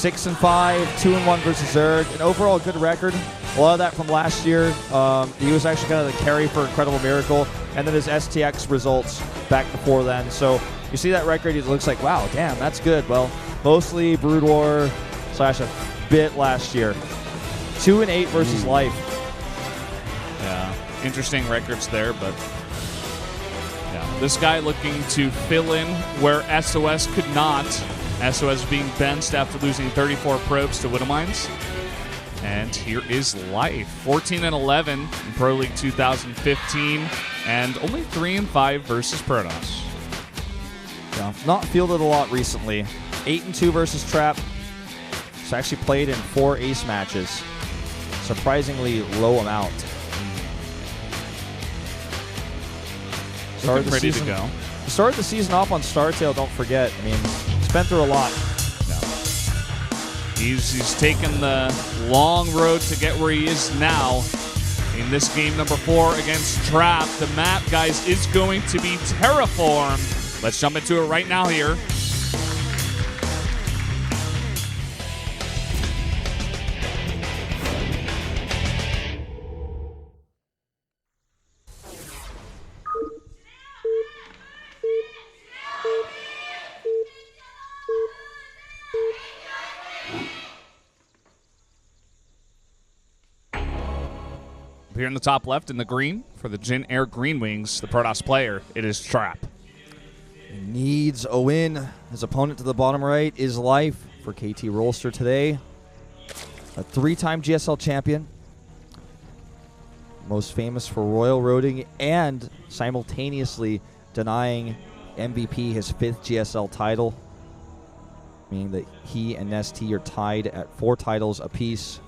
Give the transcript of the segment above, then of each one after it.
6-5, 2-1 versus Zerg. An overall good record. A lot of that from last year. He was actually kind of the carry for Incredible Miracle. And then his STX results back before then. So you see that record, it looks like, wow, damn, that's good. Well, mostly Brood War / a bit last year. 2-8 versus Life. Yeah, interesting records there, but yeah, this guy looking to fill in where SOS could not. SOS being benched after losing 34 probes to Widowmines. And here is Life, 14-11 in Pro League 2015, and only 3-5 versus Protoss. Yeah, not fielded a lot recently. 8-2 versus Trap. He's actually played in 4 ace matches. Surprisingly low amount. Started ready to go. Started the season off on Startail, don't forget. I mean, he's been through a lot. No. He's taken the long road to get where he is now. In this game number 4 against Trap, the map, guys, is going to be Terraform. Let's jump into it right now here. Here in the top left in the green for the JIN Air Green Wings, the Protoss player, it is Trap. He needs a win. His opponent to the bottom right is Life for KT Rolster today. A 3-time GSL champion. Most famous for Royal Roading and simultaneously denying MVP his 5th GSL title, meaning that he and ST are tied at 4 titles apiece.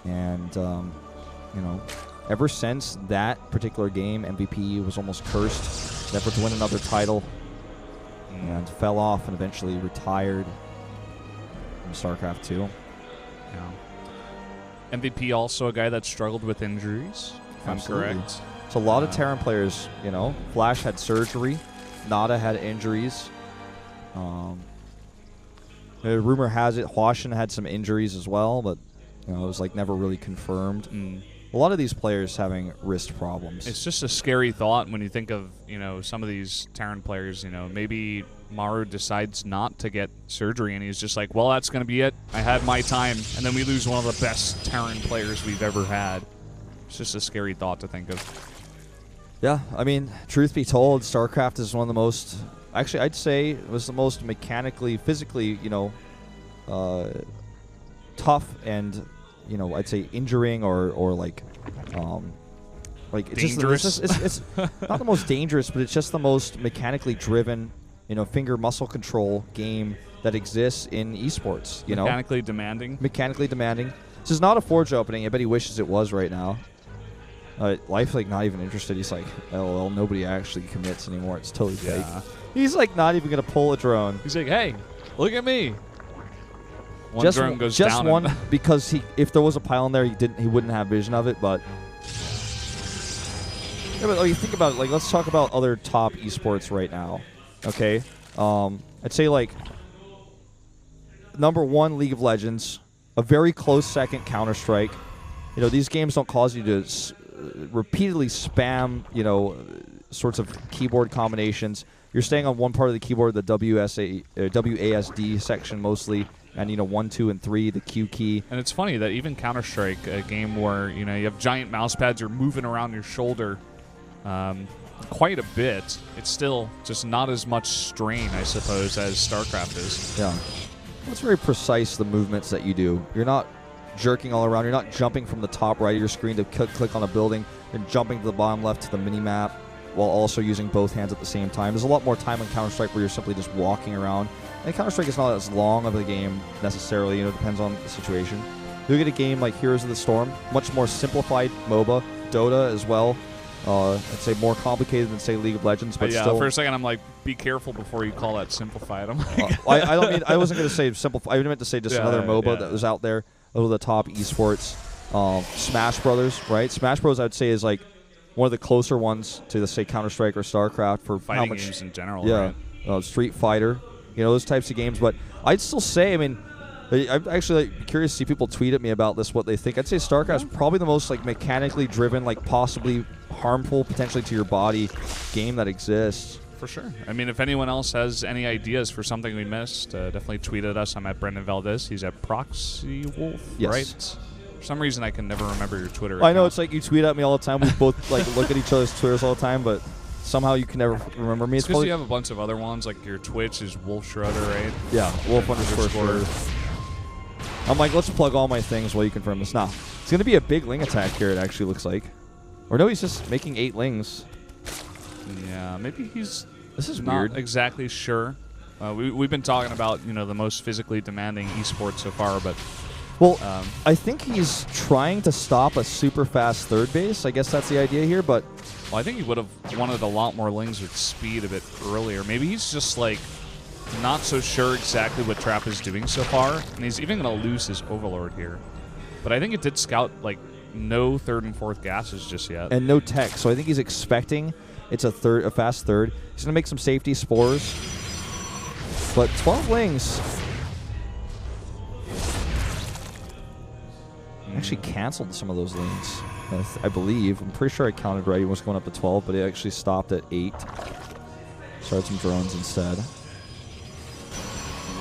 And, you know, ever since that particular game, MVP was almost cursed, never to win another title, and fell off and eventually retired from Starcraft 2. Yeah. MVP also a guy that struggled with injuries, if I'm correct. So a lot of Terran players, you know, Flash had surgery, Nada had injuries. The rumor has it Huashin had some injuries as well, but you know, it was like never really confirmed. A lot of these players having wrist problems. It's just a scary thought when you think of, you know, some of these Terran players, you know, maybe Maru decides not to get surgery and he's just like, well, that's going to be it. I had my time. And then we lose one of the best Terran players we've ever had. It's just a scary thought to think of. Yeah, I mean, truth be told, StarCraft is one of the most, actually I'd say it was the most mechanically, physically, you know, tough and, you know, I'd say injuring or like it's dangerous. It's not the most dangerous, but it's just the most mechanically driven, you know, finger muscle control game that exists in esports. You mechanically demanding. Mechanically demanding. This is not a Forge opening. I bet he wishes it was right now. Life like not even interested. He's like, LOL, nobody actually commits anymore. It's totally fake. He's like not even gonna pull a drone. He's like, hey, look at me. One just drone goes just down. One because if there was a pile in there, he wouldn't have vision of it. But yeah, but you think about it, like let's talk about other top esports right now. Okay, I'd say like number 1 League of Legends, a very close second Counter-Strike. You know, these games don't cause you to repeatedly spam, you know, sorts of keyboard combinations. You're staying on one part of the keyboard, the WASD section mostly, and, you know, 1, 2, and 3, the Q key. And it's funny that even Counter-Strike, a game where, you know, you have giant mouse pads, you're moving around your shoulder quite a bit, it's still just not as much strain, I suppose, as StarCraft is. Yeah. It's very precise, the movements that you do. You're not jerking all around. You're not jumping from the top right of your screen to click on a building and jumping to the bottom left to the mini-map while also using both hands at the same time. There's a lot more time in Counter-Strike where you're simply just walking around. And Counter-Strike is not as long of a game necessarily. You know, it depends on the situation. You get a game like Heroes of the Storm, much more simplified MOBA. Dota as well. I'd say more complicated than, say, League of Legends, but yeah, still. For a second, I'm like, be careful before you call that simplified. I'm like, I don't mean. I wasn't going to say simplified. I meant to say just another MOBA that was out there. Those are the top esports. Smash Brothers, right? Smash Bros, I'd say, is like one of the closer ones to, let's say, Counter-Strike or StarCraft for fighting how much games in general. Yeah, right? Street Fighter, you know, those types of games. But I'd still say, I mean, I'm actually curious to see people tweet at me about this, what they think. I'd say Starcraft's probably the most like mechanically driven, like possibly harmful potentially to your body game that exists. For sure. I mean, if anyone else has any ideas for something we missed, definitely tweet at us. I'm at Brendan Valdez. He's at Proxy Wolf, right? For some reason, I can never remember your Twitter account. I know, it's like you tweet at me all the time. We both like look at each other's Twitters all the time, but somehow you can never remember me. It's because you have a bunch of other ones, like your Twitch is Wolf Schroeder, right? Yeah, Wolf_Schroeder. I'm like, let's plug all my things while you confirm this. Nah, it's going to be a big Ling attack here, it actually looks like. Or no, he's just making 8 Lings. Yeah, maybe he's... This is not weird. Exactly sure. We've been talking about, you know, the most physically demanding esports so far, but... Well, I think he's trying to stop a super fast third base. I guess that's the idea here, but... Well, I think he would have wanted a lot more Lings with speed a bit earlier. Maybe he's just, like, not so sure exactly what Trap is doing so far, and he's even going to lose his Overlord here. But I think it did scout, like, no third and fourth gases just yet. And no tech, so I think he's expecting it's a fast third. He's going to make some safety spores. But 12 Lings... actually canceled some of those Lings, I believe. I'm pretty sure I counted right. It was going up to 12, but it actually stopped at 8. Started some drones instead.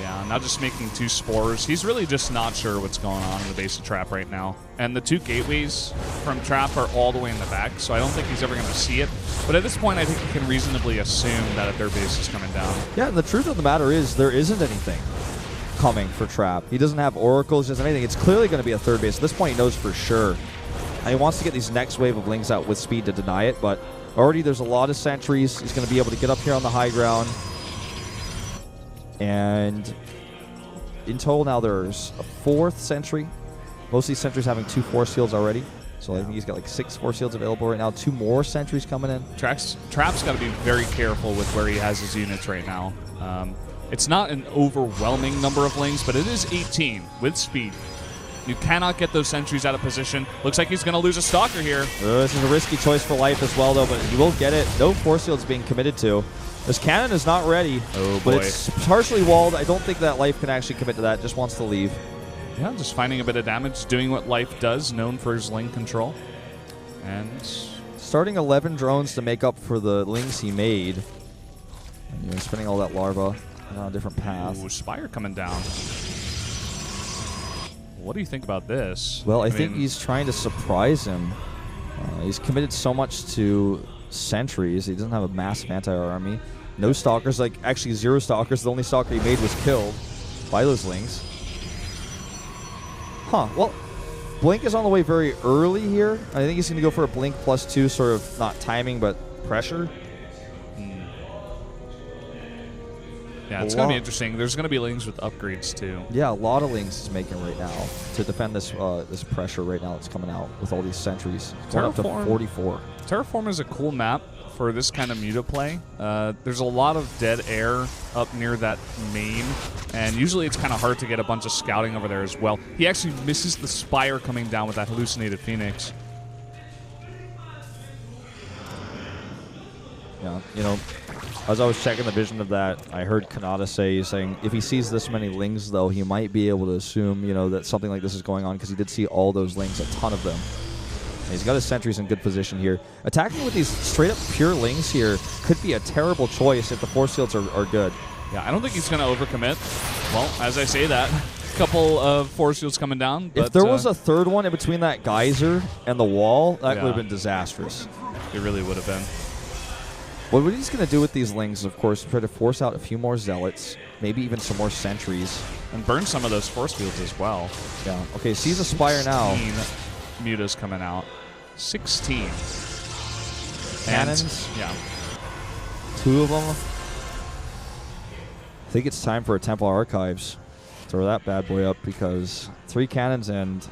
Yeah, now just making 2 spores. He's really just not sure what's going on in the base of Trap right now. And the 2 gateways from Trap are all the way in the back, so I don't think he's ever going to see it. But at this point, I think he can reasonably assume that a third base is coming down. Yeah, and the truth of the matter is there isn't anything coming for Trap. He doesn't have oracles, doesn't anything. It's clearly going to be a third base. At this point, he knows for sure. And he wants to get these next wave of Lings out with speed to deny it, but already there's a lot of sentries. He's going to be able to get up here on the high ground. And in total now there's a 4th sentry. Most of these sentries having 2 force fields already. So I think he's got like 6 force fields available right now. 2 more sentries coming in. Trap's got to be very careful with where he has his units right now. It's not an overwhelming number of Lings, but it is 18 with speed. You cannot get those sentries out of position. Looks like he's going to lose a Stalker here. This is a risky choice for life as well, though, but he will get it. No force fields being committed to. This cannon is not ready, but it's partially walled. I don't think that life can actually commit to that. Just wants to leave. Yeah, just finding a bit of damage, doing what life does, known for his Ling control. And starting 11 drones to make up for the Lings he made. And, you know, spending all that larva on a different path. Ooh, Spire coming down. What do you think about this? Well, I think he's trying to surprise him. He's committed so much to sentries. He doesn't have a massive anti-air army. No Stalkers, like actually 0 Stalkers. The only Stalker he made was killed by those Lings. Huh, well, Blink is on the way very early here. I think he's going to go for a Blink +2, sort of not timing, but pressure. Yeah, it's going to be interesting. There's going to be Lings with upgrades, too. Yeah, a lot of Lings he's making right now to defend this this pressure right now that's coming out with all these sentries. Going up to 44. Terraform is a cool map for this kind of muta play. There's a lot of dead air up near that main, and usually it's kind of hard to get a bunch of scouting over there as well. He actually misses the Spire coming down with that hallucinated Phoenix. Yeah, you know, as I was checking the vision of that, I heard Kanata saying if he sees this many Lings, though, he might be able to assume, you know, that something like this is going on because he did see all those Lings, a ton of them. And he's got his sentries in good position here. Attacking with these straight-up pure Lings here could be a terrible choice if the force fields are good. Yeah, I don't think he's going to overcommit. Well, as I say that, a couple of force fields coming down. But, if there was a third one in between that geyser and the wall, that would have been disastrous. It really would have been. What he's going to do with these Lings, of course, try to force out a few more Zealots, maybe even some more sentries. And burn some of those force fields as well. Yeah. Okay, sees a Spire now. 16 mutas coming out. 16. Cannons. And, yeah. 2 of them. I think it's time for a Temple Archives. Throw that bad boy up because 3 cannons and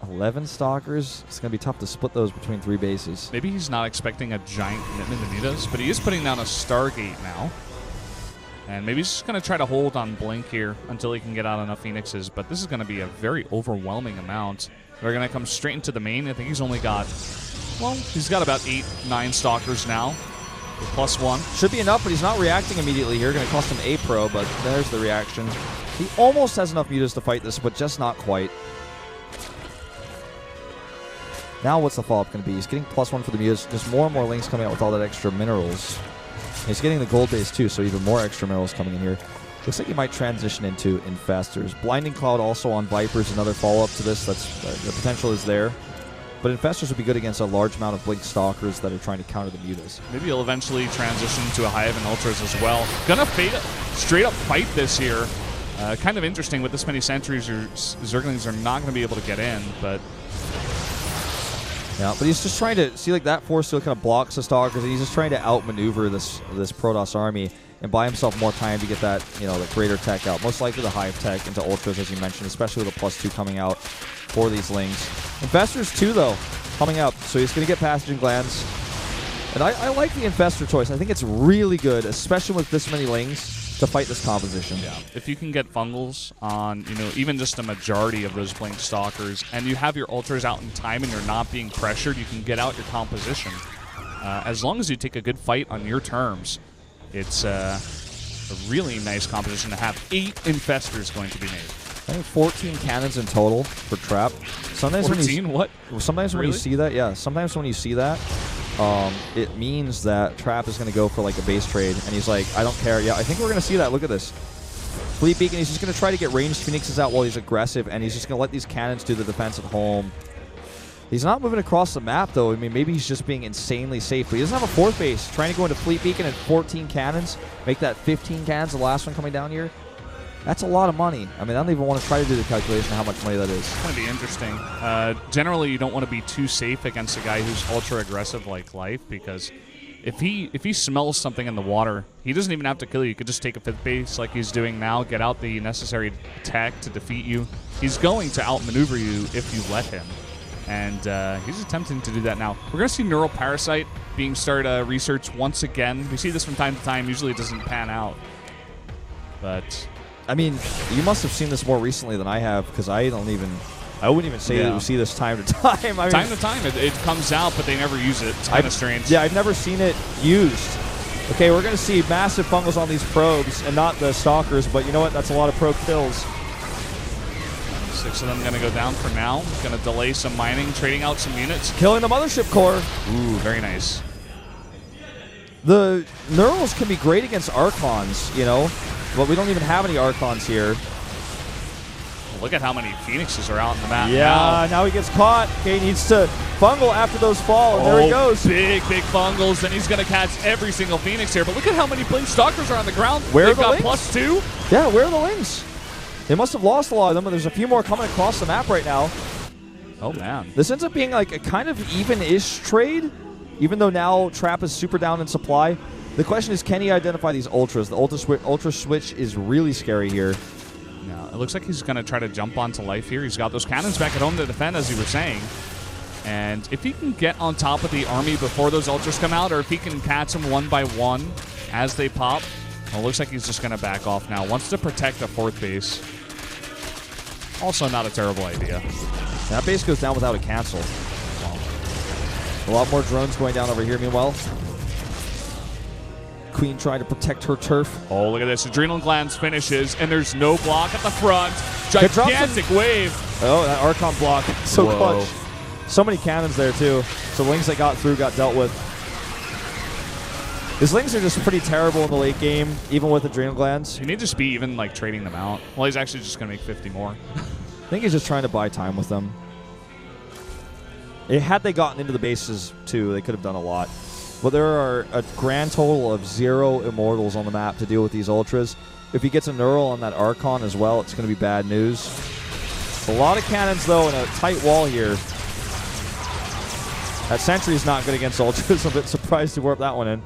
11 Stalkers. It's going to be tough to split those between 3 bases. Maybe he's not expecting a giant commitment to mutas, but he is putting down a Stargate now. And maybe he's just going to try to hold on Blink here until he can get out enough Phoenixes, but this is going to be a very overwhelming amount. They're going to come straight into the main. I think he's only got, well, he's got about 8, 9 Stalkers now. +1. Should be enough, but he's not reacting immediately here. Going to cost him a pro, but there's the reaction. He almost has enough mutas to fight this, but just not quite. Now what's the follow-up going to be? He's getting +1 for the mutas. Just more and more links coming out with all that extra minerals. He's getting the gold base too, so even more extra minerals coming in here. Looks like he might transition into Infestors. Blinding Cloud also on Vipers, another follow-up to this. That's the potential is there. But Infestors would be good against a large amount of Blink Stalkers that are trying to counter the mutas. Maybe he'll eventually transition to a Hive and Ultras as well. Gonna straight up fight this here. Kind of interesting with this many sentries, your Zerglings are not going to be able to get in, but... Yeah, but he's just trying to see, like, that force still kind of blocks the Stalkers, and he's just trying to outmaneuver this Protoss army and buy himself more time to get that, the greater tech out. Most likely the Hive tech into Ultras, as you mentioned, especially with a +2 coming out for these Lings. Infestors too, though, coming up. So he's going to get Passaging Glands. And I like the Infestor choice. I think it's really good, especially with this many Lings, to fight this composition. Yeah. If you can get Fungals on, even just a majority of those Blink Stalkers, and you have your Ultras out in time and you're not being pressured, you can get out your composition. As long as you take a good fight on your terms, it's a really nice composition to have. 8 Infestors going to be made. I think 14 cannons in total for Trap. Sometimes 14? What? Sometimes Really? when you see that, yeah. Sometimes when you see that, it means that Trap is going to go for like a base trade, and he's like, I don't care. Yeah, I think we're going to see that. Look at this. Fleet Beacon, he's just going to try to get ranged Phoenixes out while he's aggressive, and he's just going to let these cannons do the defense at home. He's not moving across the map, though. I mean, maybe he's just being insanely safe, but he doesn't have a 4th base. Trying to go into Fleet Beacon and 14 cannons, make that 15 cannons, the last one coming down here. That's a lot of money. I mean, I don't even want to try to do the calculation of how much money that is. It's going to be interesting. Generally, you don't want to be too safe against a guy who's ultra aggressive like Life, because if he smells something in the water, he doesn't even have to kill you. You could just take a 5th base like he's doing now, get out the necessary tech to defeat you. He's going to outmaneuver you if you let him. And he's attempting to do that now. We're going to see Neural Parasite being started research once again. We see this from time to time. Usually it doesn't pan out. But... I mean, you must have seen this more recently than I have, because I wouldn't even say that we see this time to time. I mean, time to time, it comes out, but they never use it. It's kind of strange. Yeah, I've never seen it used. Okay, we're going to see massive Fungals on these probes, and not the Stalkers, but you know what? That's a lot of probe kills. 6 of them going to go down for now. Going to delay some mining, trading out some units. Killing the Mothership Core. Ooh, very nice. The Neurals can be great against Archons, but we don't even have any Archons here. Look at how many Phoenixes are out in the map now he gets caught. Okay, he needs to Fungal after those fall, and there he goes. Big Fungals, and he's going to catch every single Phoenix here. But look at how many Blink Stalkers are on the ground. Where are the got Lings? +2. Yeah, where are the Lings? They must have lost a lot of them, but there's a few more coming across the map right now. Oh, man. This ends up being like a kind of even-ish trade, even though now Trap is super down in supply. The question is, can he identify these Ultras? The Ultra Switch is really scary here. Yeah, it looks like he's going to try to jump onto Life here. He's got those cannons back at home to defend, as you were saying. And if he can get on top of the army before those Ultras come out, or if he can catch them one by one as they pop, well, it looks like he's just going to back off now. Wants to protect the 4th base. Also not a terrible idea. That base goes down without a cancel. A lot more drones going down over here, meanwhile. Queen trying to protect her turf. Oh, look at this. Adrenal Glands finishes, and there's no block at the front. Gigantic wave. Oh, that Archon block. So clutch. So many cannons there, too. So Lings that got through got dealt with. His Lings are just pretty terrible in the late game, even with Adrenal Glands. He may just be even, like, trading them out. Well, he's actually just going to make 50 more. I think he's just trying to buy time with them. Had they gotten into the bases, too, they could have done a lot. But there are a grand total of 0 Immortals on the map to deal with these Ultras. If he gets a Neural on that Archon as well, it's going to be bad news. A lot of cannons, though, and a tight wall here. That Sentry's not good against Ultras. I'm a bit surprised to warp that one in.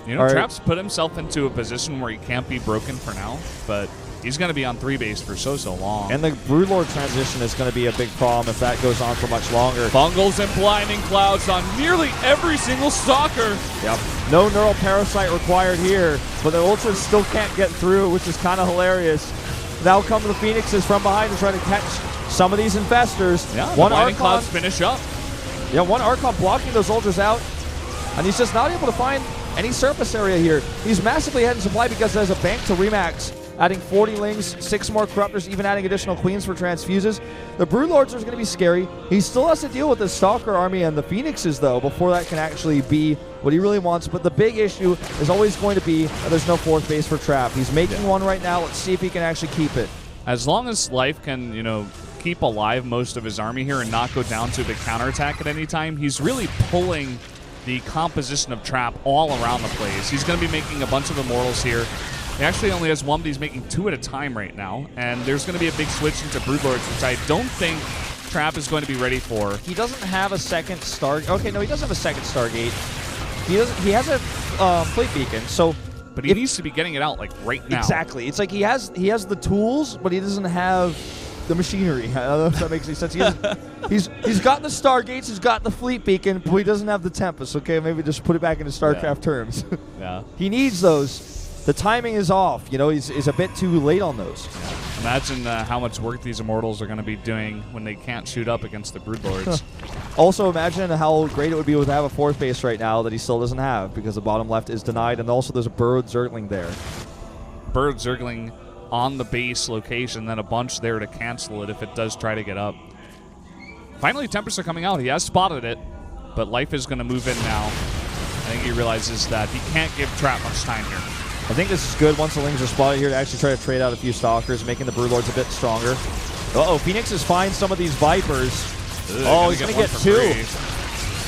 Trap's put himself into a position where he can't be broken for now, but he's going to be on 3 base for so long. And the Broodlord transition is going to be a big problem if that goes on for much longer. Fungals and Blinding Clouds on nearly every single Stalker. Yep. No Neural Parasite required here, but the Ultras still can't get through, which is kind of hilarious. Now come the Phoenixes from behind to try to catch some of these Infestors. Yeah, one Blinding Clouds finish up. Yeah, one Archon blocking those Ultras out, and he's just not able to find any surface area here. He's massively ahead in supply because there's a bank to remax, adding 40 lings, 6 more corruptors, even adding additional queens for transfuses. The Broodlords are going to be scary. He still has to deal with the Stalker army and the Phoenixes, though, before that can actually be what he really wants. But the big issue is always going to be that there's no fourth base for Trap. He's making one right now. Let's see if he can actually keep it. As long as Life can, you know, keep alive most of his army here and not go down to the counterattack at any time, he's really pulling the composition of Trap all around the place. He's going to be making a bunch of Immortals here. He actually only has 1, but he's making 2 at a time right now. And there's going to be a big switch into Broodlords, which I don't think Trap is going to be ready for. He doesn't have a second Star... Okay, no, he does have a second Stargate. He has a Fleet Beacon, so... But he needs to be getting it out, like, right now. Exactly. It's like he has the tools, but he doesn't have the machinery. I don't know if that makes any sense. He's got the Stargates, he's got the Fleet Beacon, but he doesn't have the Tempest, okay? Maybe just put it back into StarCraft terms. Yeah. He needs those. The timing is off. You know, he's a bit too late on those. Yeah. Imagine how much work these Immortals are going to be doing when they can't shoot up against the Broodlords. Also, imagine how great it would be to have a fourth base right now that he still doesn't have because the bottom left is denied, and also there's a bird zergling there. Bird zergling on the base location, then a bunch there to cancel it if it does try to get up. Finally, Tempest are coming out. He has spotted it, but Life is going to move in now. I think he realizes that he can't give Trap much time here. I think this is good once the Lings are spotted here to actually try to trade out a few Stalkers, making the Broodlords a bit stronger. Uh-oh, Phoenix is fine some of these Vipers. Oh, he's going to get 2.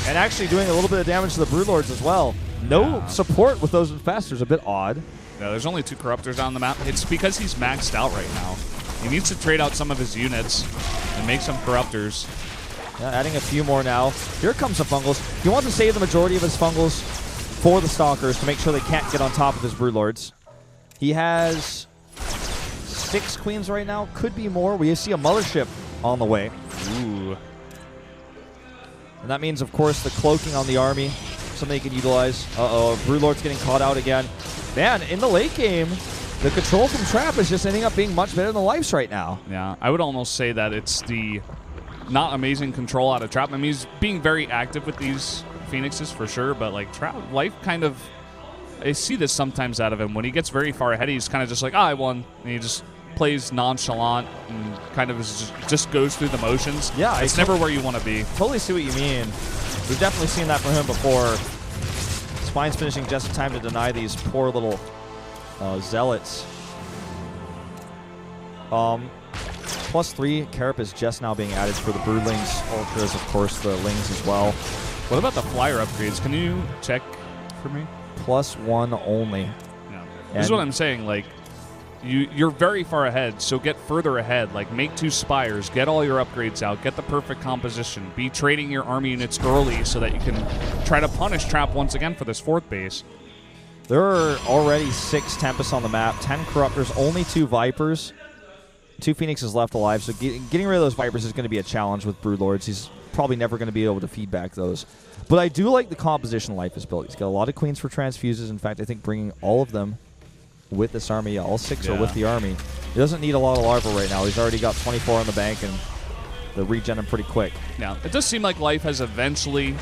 And actually doing a little bit of damage to the Broodlords as well. No support with those infestors, a bit odd. Yeah, there's only 2 Corruptors on the map. It's because he's maxed out right now. He needs to trade out some of his units and make some Corruptors. Yeah, adding a few more now. Here comes the Fungals. He wants to save the majority of his Fungals for the Stalkers to make sure they can't get on top of his Broodlords. He has 6 Queens right now. Could be more. We see a Mothership on the way. Ooh. And that means, of course, the cloaking on the army. Something he can utilize. Uh-oh, Broodlord's getting caught out again. Man, in the late game, the control from Trap is just ending up being much better than Life's right now. Yeah, I would almost say that it's the not amazing control out of Trap. I mean, he's being very active with these Phoenixes for sure, but like Life kind of, I see this sometimes out of him. When he gets very far ahead, he's kind of just like, I won. And he just plays nonchalant and kind of just goes through the motions. Yeah, it's never where you want to be. Totally see what you mean. We've definitely seen that from him before. Spine's finishing just in time to deny these poor little Zealots. +3 Carapace just now being added for the Broodlings. Ultras, of course, the Lings as well. What about the flyer upgrades? Can you check for me? +1 only. Yeah. This is what I'm saying. Like, you're very far ahead, so get further ahead. Like, make 2 Spires, get all your upgrades out, get the perfect composition, be trading your army units early so that you can try to punish Trap once again for this 4th base. There are already 6 Tempests on the map, 10 Corruptors, only 2 Vipers. 2 Phoenixes left alive, so getting rid of those Vipers is going to be a challenge with Broodlords. He's probably never going to be able to feed back those. But I do like the composition Life has built. He's got a lot of Queens for transfuses. In fact, I think bringing all of them with this army, all 6 are with the army. He doesn't need a lot of larva right now. He's already got 24 on the bank, and they'll regen him pretty quick. Yeah, it does seem like Life has eventually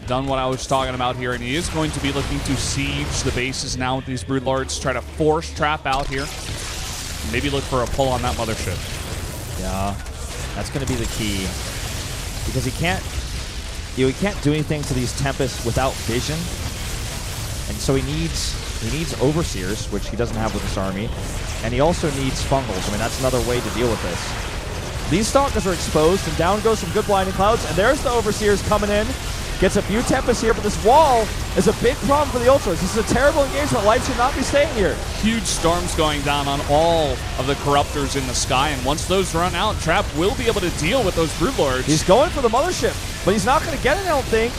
done what I was talking about here, and he is going to be looking to siege the bases now with these Broodlords, try to force Trap out here. Maybe look for a pull on that Mothership. Yeah, that's going to be the key. Because he can't do anything to these Tempests without vision. And so he needs Overseers, which he doesn't have with this army. And he also needs Fungals. I mean, that's another way to deal with this. These Stalkers are exposed, and down goes some good Blinding Clouds. And there's the Overseers coming in. Gets a few Tempests here, but this wall is a big problem for the Ultras. This is a terrible engagement. Life should not be staying here. Huge storms going down on all of the Corruptors in the sky, and once those run out, Trap will be able to deal with those Broodlords. He's going for the Mothership, but he's not going to get it, I don't think.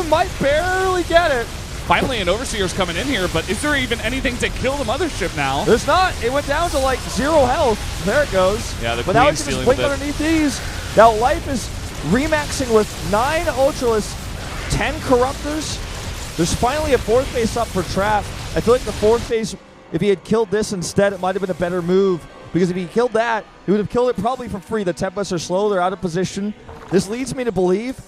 Might barely get it. Finally, an Overseer's coming in here, but is there even anything to kill the Mothership now? There's not. It went down to like 0 health. There it goes. Yeah, the but now he can just blink underneath these. Now Life is remaxing with 9 Ultralists, 10 Corruptors. There's finally a 4th base up for Trap. I feel like the 4th base, if he had killed this instead, it might have been a better move. Because if he killed that, he would have killed it probably for free. The Tempests are slow. They're out of position. This leads me to believe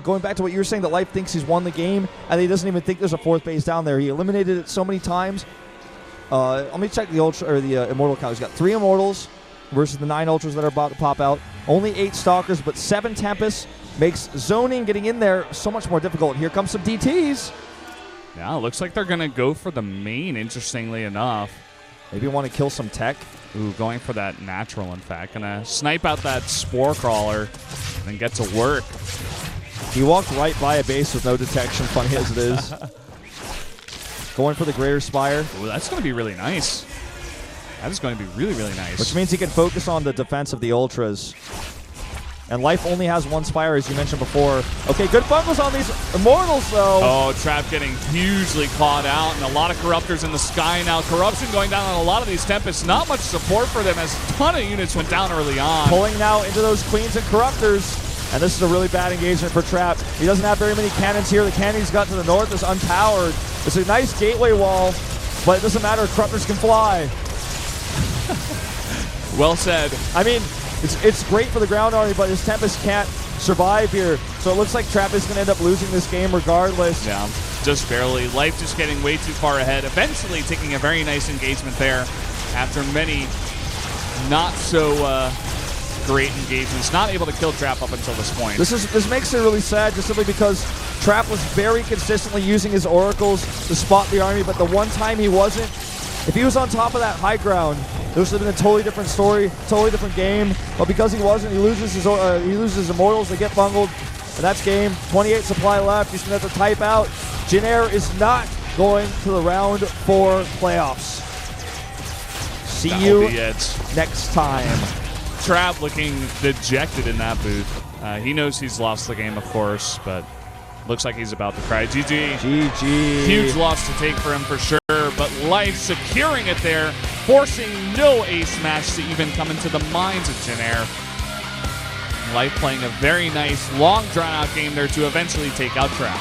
going back to what you were saying, that Life thinks he's won the game, and he doesn't even think there's a fourth base down there. He eliminated it so many times. Let me check the Immortal count. He's got 3 Immortals versus the 9 Ultras that are about to pop out. Only 8 Stalkers, but 7 Tempests. Makes zoning, getting in there, so much more difficult. Here comes some DTs. Yeah, looks like they're going to go for the main, interestingly enough. Maybe want to kill some tech. Ooh, going for that natural, in fact. Gonna snipe out that Spore Crawler and get to work. He walked right by a base with no detection, funny as it is. Going for the Greater Spire. Ooh, that's going to be really nice. That is going to be really, really nice. Which means he can focus on the defense of the Ultras. And Life only has 1 Spire, as you mentioned before. Okay, good bungles on these Immortals, though. Oh, Trap getting hugely caught out, and a lot of Corruptors in the sky now. Corruption going down on a lot of these Tempests. Not much support for them, as a ton of units went down early on. Pulling now into those Queens and Corruptors. And this is a really bad engagement for Trap. He doesn't have very many cannons here. The cannon he's got to the north is unpowered. It's a nice gateway wall, but it doesn't matter. Corruptors can fly. Well said. I mean, it's great for the ground army, but his Tempest can't survive here. So it looks like Trap is going to end up losing this game regardless. Yeah, just barely. Life just getting way too far ahead. Eventually taking a very nice engagement there after many not so great engagements. Not able to kill Trap up until this point. This makes it really sad, just simply because Trap was very consistently using his oracles to spot the army, but the one time he wasn't, if he was on top of that high ground, this would have been a totally different story, totally different game. But because he wasn't, he loses his Immortals. They get bungled, and that's game. 28 supply left. He's going to have to type out. JIN is not going to the round 4 playoffs. See you next time. Trap looking dejected in that booth. He knows he's lost the game, of course, but looks like he's about to cry. GG. GG. Huge loss to take for him for sure, but Life securing it there, forcing no ace match to even come into the minds of JIN. Life playing a very nice, long, drawn-out game there to eventually take out Trap.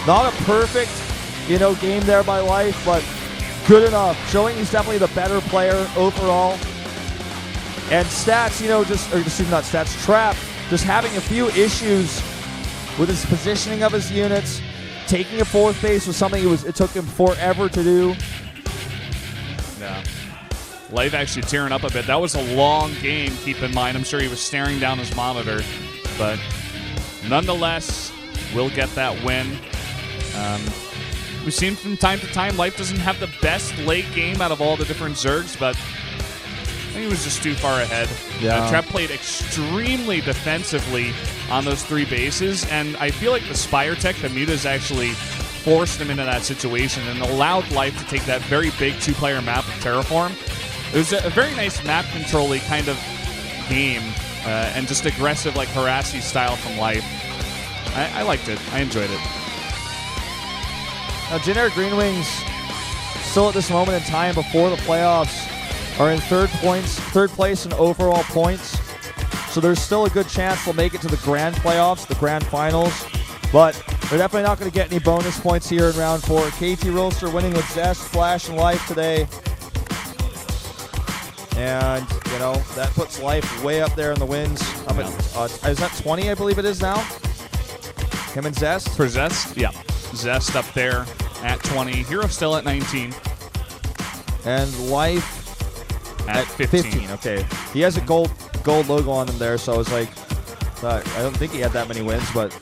Not a perfect, game there by Life, but good enough. Showing he's definitely the better player overall. And stats, not stats, Trap, just having a few issues with his positioning of his units. Taking a 4th base was something it took him forever to do. Yeah. Life actually tearing up a bit. That was a long game, keep in mind. I'm sure he was staring down his monitor. But nonetheless, we'll get that win. We've seen from time to time, Life doesn't have the best late game out of all the different Zergs, but I think he was just too far ahead. Yeah. Trap played extremely defensively on those 3 bases, and I feel like the Spire Tech, the mutas, actually forced him into that situation and allowed Life to take that very big 2-player map of Terraform. It was a very nice map control-y kind of game, and just aggressive, like harassy style from Life. I liked it. I enjoyed it. Now, JIN Green Wings, still at this moment in time before the playoffs, are in third place in overall points. So there's still a good chance they'll make it to the grand playoffs, the grand finals. But they're definitely not going to get any bonus points here in round 4. KT Rolster winning with Zest, Flash, and Life today. And, that puts Life way up there in the wins. Is that 20, I believe it is now? Him and Zest? For Zest, yeah. Zest up there at 20. Hero still at 19. And Life at 15. Okay. He has a gold logo on him there, so I was like, I don't think he had that many wins, but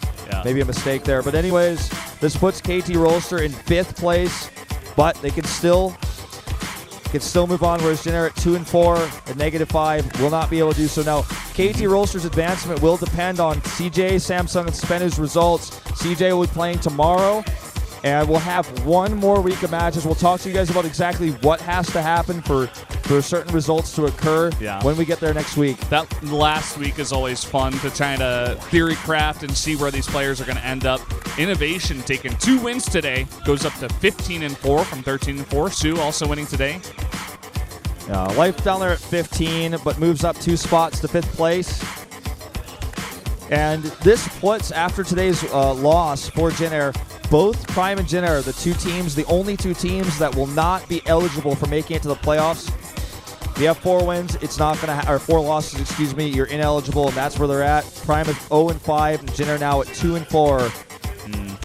maybe a mistake there. But anyways, this puts KT Rolster in 5th place, but they can still move on, whereas JIN at 2 and 4 at -5 will not be able to do so. Now, KT Rolster's advancement will depend on CJ, Samsung, and Spenner's results. CJ will be playing tomorrow, and we'll have one more week of matches. We'll talk to you guys about exactly what has to happen for certain results to occur when we get there next week. That last week is always fun to try to theory craft and see where these players are going to end up. Innovation taking 2 wins today, goes up to 15 and 4 from 13 and 4. Sue also winning today. Life down there at 15, but moves up 2 spots to 5th place. And this puts, after today's loss for JIN, both Prime and JIN the only 2 teams that will not be eligible for making it to the playoffs. If you have 4 wins, it's not going to or 4 losses, excuse me, you're ineligible, and that's where they're at. Prime is 0-5, and Jin are now at 2-4.